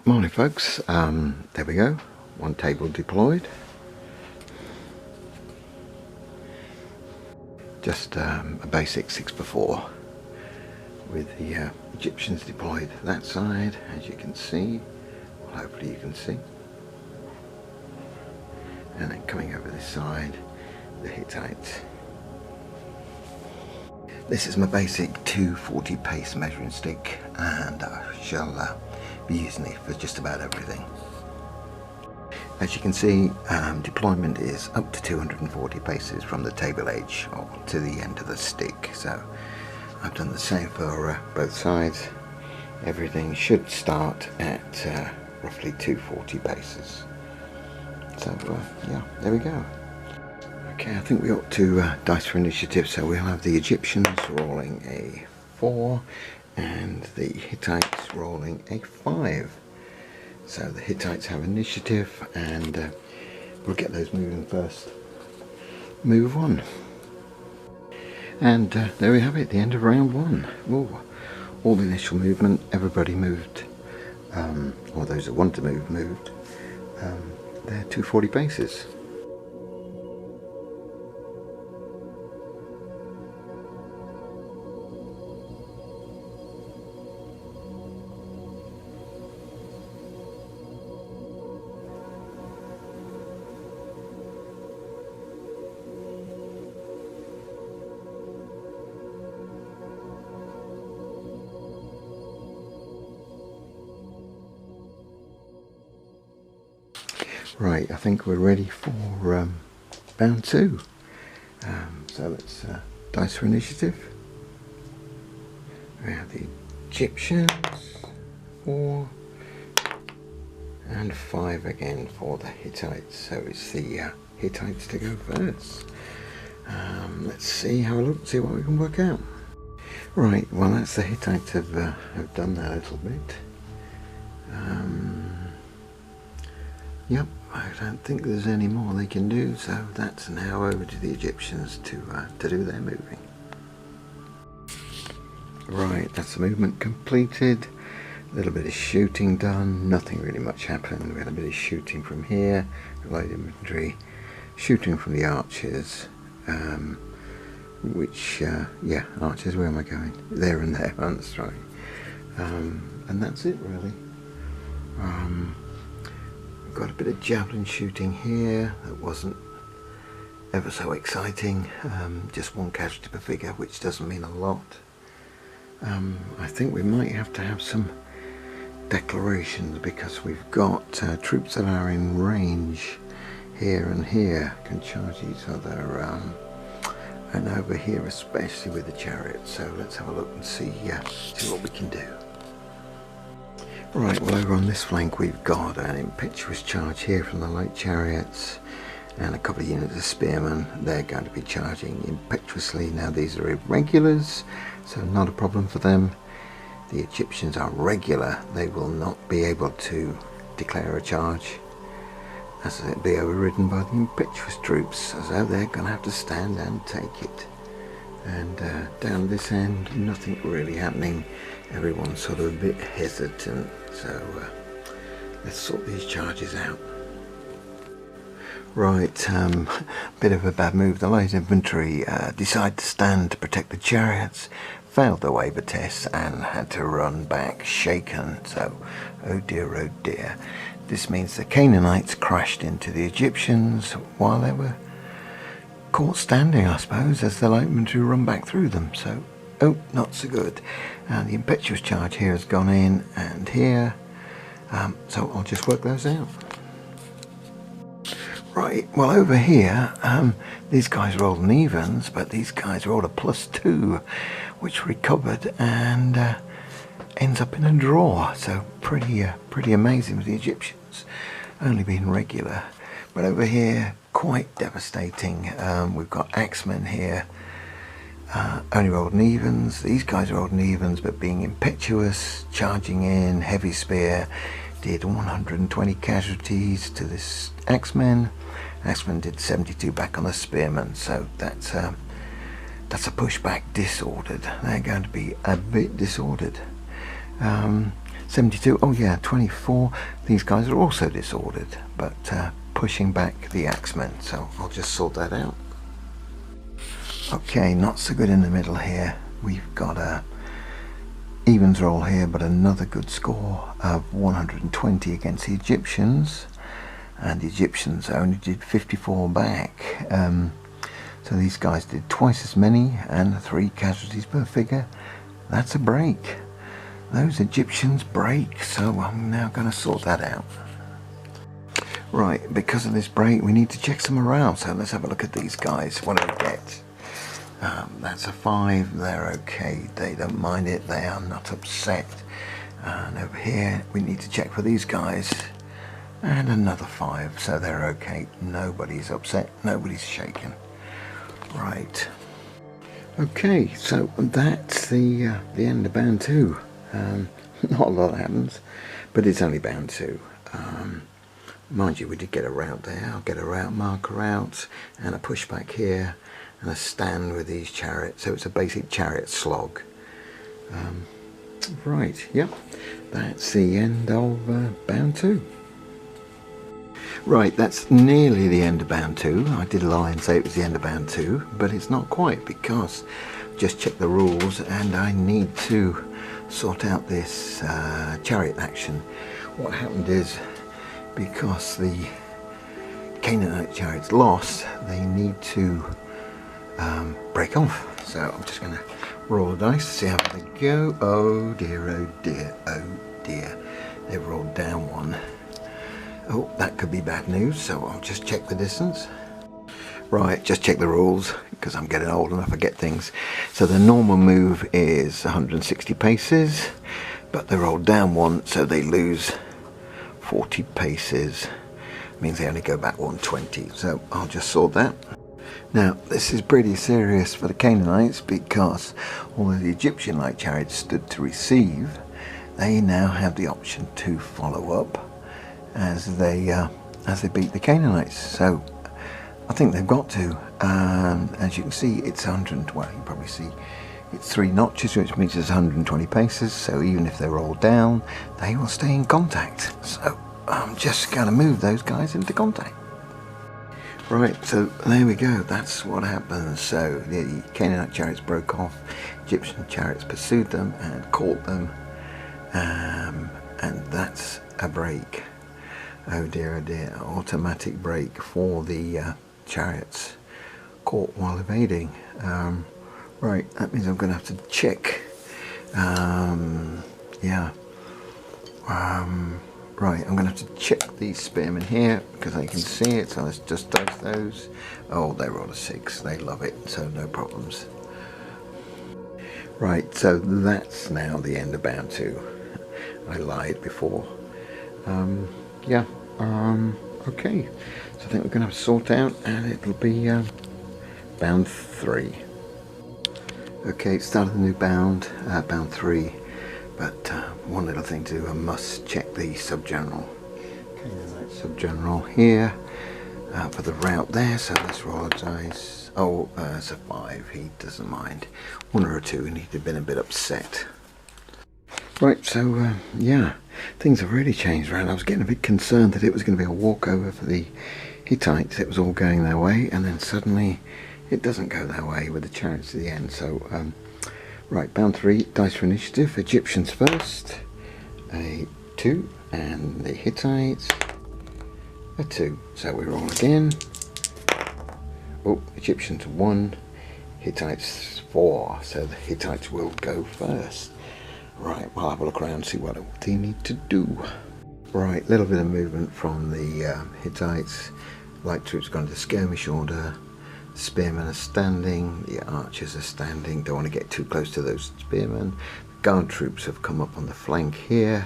Morning folks, there we go, one table deployed. Just a basic 6x4 with the Egyptians deployed that side, as you can see, well, hopefully you can see, and then coming over this side, the Hittites. This is my basic 240 pace measuring stick, and I shall be using it for just about everything. As you can see, deployment is up to 240 paces from the table edge to the end of the stick, so I've done the same for both sides. Everything should start at roughly 240 paces. So yeah, there we go. Okay, I think we ought to dice for initiative, so we'll have the Egyptians rolling a 4 and the Hittites rolling a 5. So the Hittites have initiative, and we'll get those moving first. Move on. And there we have it, the end of round 1. Ooh, all the initial movement, everybody moved, or those that want to move moved. They're 240 paces. Right, I think we're ready for round 2. So let's dice for initiative. We have the Egyptians, 4, and 5 again for the Hittites. So it's the Hittites to go first. Let's see how it looks, see what we can work out. Right, well that's the Hittites have done that a little bit. Yep, I don't think there's any more they can do, so that's now over to the Egyptians to do their moving. Right, that's the movement completed. A little bit of shooting done, nothing really much happened. We had a bit of shooting from here, light infantry, shooting from the archers, yeah, archers, where am I going? There and there, that's right. And that's it really. Got a bit of javelin shooting here that wasn't ever so exciting, just one casualty per figure, which doesn't mean a lot. I think we might have to have some declarations, because we've got troops that are in range here and here, can charge each other, and over here especially with the chariots. So let's have a look and see what we can do. Right, well over on this flank we've got an impetuous charge here from the light chariots and a couple of units of spearmen. They're going to be charging impetuously. Now these are irregulars, so not a problem for them. The Egyptians are regular. They will not be able to declare a charge, as it'll be overridden by the impetuous troops, so they're going to have to stand and take it. And down this end, nothing really happening. Everyone's sort of a bit hesitant, so let's sort these charges out. Right, bit of a bad move. The light infantry decided to stand to protect the chariots, failed the waiver test and had to run back shaken. So, oh dear. This means the Canaanites crashed into the Egyptians while they were caught standing, I suppose, as the light infantry run back through them. So, oh, not so good. And the impetuous charge here has gone in, and here. So I'll just work those out. Right, well over here, these guys rolled an evens, but these guys rolled a +2, which recovered and ends up in a draw. So pretty amazing with the Egyptians, only being regular. But over here, quite devastating. We've got axemen here, only rolled an evens. These guys rolled an evens, but being impetuous, charging in, heavy spear, did 120 casualties to this axemen. Axemen did 72 back on the spearmen, so that's a pushback disordered. They're going to be a bit disordered. 72. Oh yeah, 24. These guys are also disordered, but pushing back the axemen, so I'll just sort that out. Okay, not so good in the middle here. We've got a evens roll here, but another good score of 120 against the Egyptians, and the Egyptians only did 54 back. So these guys did twice as many and 3 casualties per figure. That's a break. Those Egyptians break, so I'm now going to sort that out. Right, because of this break we need to check some morale, so let's have a look at these guys. What do we get? That's a 5, they're okay, they don't mind it, they are not upset. And over here we need to check for these guys, and another 5, so they're okay, nobody's upset, nobody's shaken. Right, okay, so that's the end of band 2. Not a lot happens, but it's only band 2. Mind you, we did get a route there. I'll get a route marker out and a pushback here and a stand with these chariots, so it's a basic chariot slog. Right, yep, that's the end of band 2. Right, that's nearly the end of band 2. I did lie and say it was the end of band 2, but it's not quite, because just check the rules and I need to sort out this chariot action. What happened is, because the Canaanite chariots lost, they need to break off. So I'm just going to roll the dice to see how they go. Oh dear, oh dear, oh dear. They've rolled down 1. Oh, that could be bad news, so I'll just check the distance. Right, just check the rules, because I'm getting old enough, I get things. So the normal move is 160 paces, but they rolled down 1, so they lose 40 paces. Means they only go back 120, so I'll just sort that. Now, this is pretty serious for the Canaanites, because although the Egyptian light chariots stood to receive, they now have the option to follow up as they beat the Canaanites. So I think they've got to. As you can see, it's 100. Well, you can probably see it's 3 notches, which means it's 120 paces. So even if they roll down, they will stay in contact. So I'm just going to move those guys into contact. Right, so there we go. That's what happens. So the Canaanite chariots broke off. Egyptian chariots pursued them and caught them, and that's a break. Oh dear, oh dear. Automatic break for the chariots caught while evading. Right, that means I'm going to have to check. Right, I'm going to have to check these spearmen here, because I can see it, so let's just dice those. Oh, they rolled a 6, they love it, so no problems. Right, so that's now the end of band 2. I lied before. Okay, so I think we're going to have to sort out, and it'll be bound 3. Okay, started the new bound, bound 3, but one little thing to do, I must check the subgeneral. Okay, that's subgeneral here for the route there, so let's roll a dice. Oh, it's a 5, he doesn't mind. 1 or a 2, and he'd have been a bit upset. Right, so yeah, things have really changed around. I was getting a bit concerned that it was going to be a walkover for the Hittites. It was all going their way, and then suddenly it doesn't go their way with the chariots at the end. So, right, bound 3, dice for initiative. Egyptians first, a 2, and the Hittites, a 2. So we roll again. Oh, Egyptians 1, Hittites 4. So the Hittites will go first. Right, we'll have a look around and see what they need to do. Right, little bit of movement from the Hittites. Light troops gone to skirmish order. Spearmen are standing, the archers are standing. Don't want to get too close to those spearmen. Guard troops have come up on the flank here.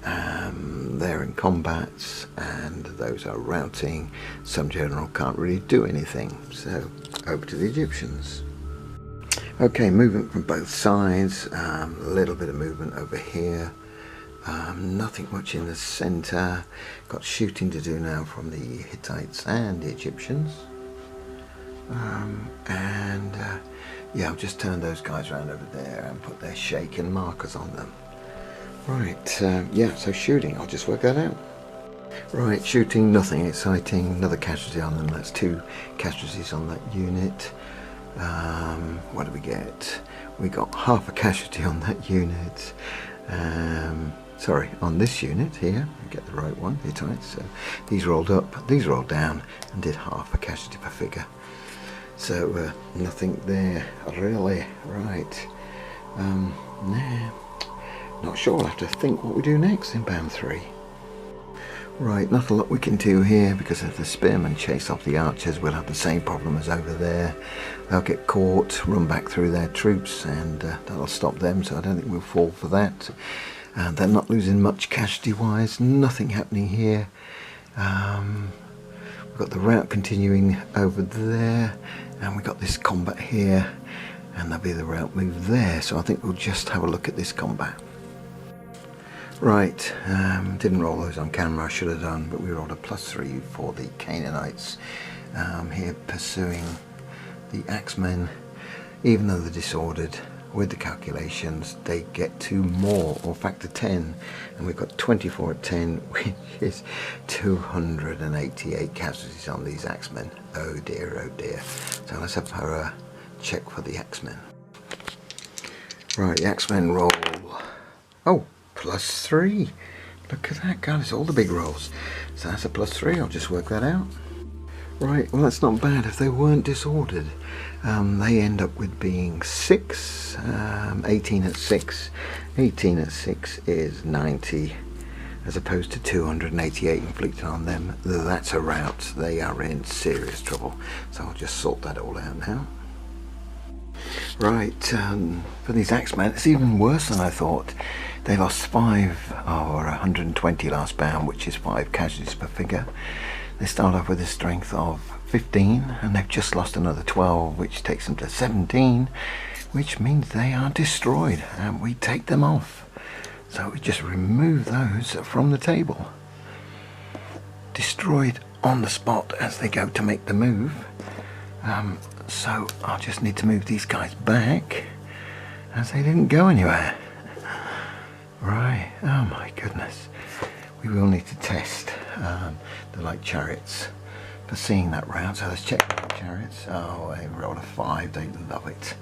They're in combats, and those are routing. Some general can't really do anything, so over to the Egyptians. Okay, movement from both sides, a little bit of movement over here, nothing much in the centre. Got shooting to do now from the Hittites and the Egyptians. Yeah, I'll just turn those guys around over there and put their shaken markers on them. Right, yeah, so shooting, I'll just work that out. Right, shooting, nothing exciting, another casualty on them, that's 2 casualties on that unit. What do we get? We got half a casualty on that unit. Sorry, on this unit here, get the right one, Hittites. So these rolled up, these rolled down, and did half a casualty per figure. So nothing there, really. Right. Nah, not sure. We'll have to think what we do next in Band 3. Right, not a lot we can do here because if the spearmen chase off the archers, we'll have the same problem as over there. They'll get caught, run back through their troops, and that'll stop them, so I don't think we'll fall for that. They're not losing much casualty wise, nothing happening here. We've got the rout continuing over there, and we've got this combat here, and there'll be the rout move there, so I think we'll just have a look at this combat. Right, didn't roll those on camera, I should have done, but we rolled a +3 for the Canaanites here pursuing the Axemen. Even though they're disordered, with the calculations they get 2 more, or factor 10, and we've got 24 at 10, which is 288 casualties on these Axemen. Oh dear, oh dear. So let's have a check for the Axemen. Right, the Axemen roll, oh, +3. Look at that, God, it's all the big rolls. So that's a +3, I'll just work that out. Right, well that's not bad. If they weren't disordered, they end up with being 6, 18 at 6. 18 at 6 is 90, as opposed to 288 inflicted on them. That's a rout. They are in serious trouble. So I'll just sort that all out now. Right, for these Axemen, it's even worse than I thought. They lost 5 or 120 last bound, which is 5 casualties per figure. They start off with a strength of 15, and they've just lost another 12, which takes them to 17, which means they are destroyed, and we take them off. So we just remove those from the table. Destroyed on the spot as they go to make the move. So I'll just need to move these guys back, as they didn't go anywhere. Right, oh my goodness. We will need to test the light chariots for seeing that round. So let's check the light chariots. Oh, they rolled a 5, they love it.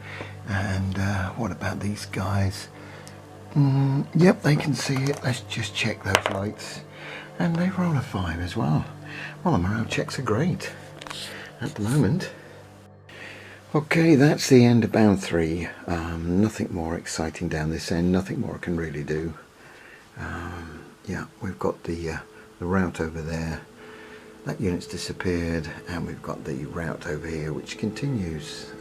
And what about these guys? Yep, they can see it. Let's just check those lights. And they roll a 5 as well. Well, the morale checks are great at the moment. Okay, that's the end of Bound 3. Nothing more exciting down this end, nothing more I can really do. Yeah, we've got the rout over there, that unit's disappeared, and we've got the rout over here which continues.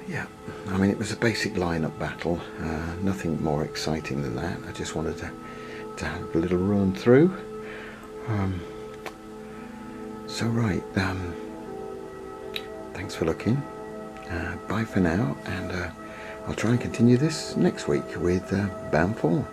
Yeah, I mean it was a basic line-up battle, nothing more exciting than that. I just wanted to have a little run through. So right, thanks for looking, bye for now, and I'll try and continue this next week with Bound 4.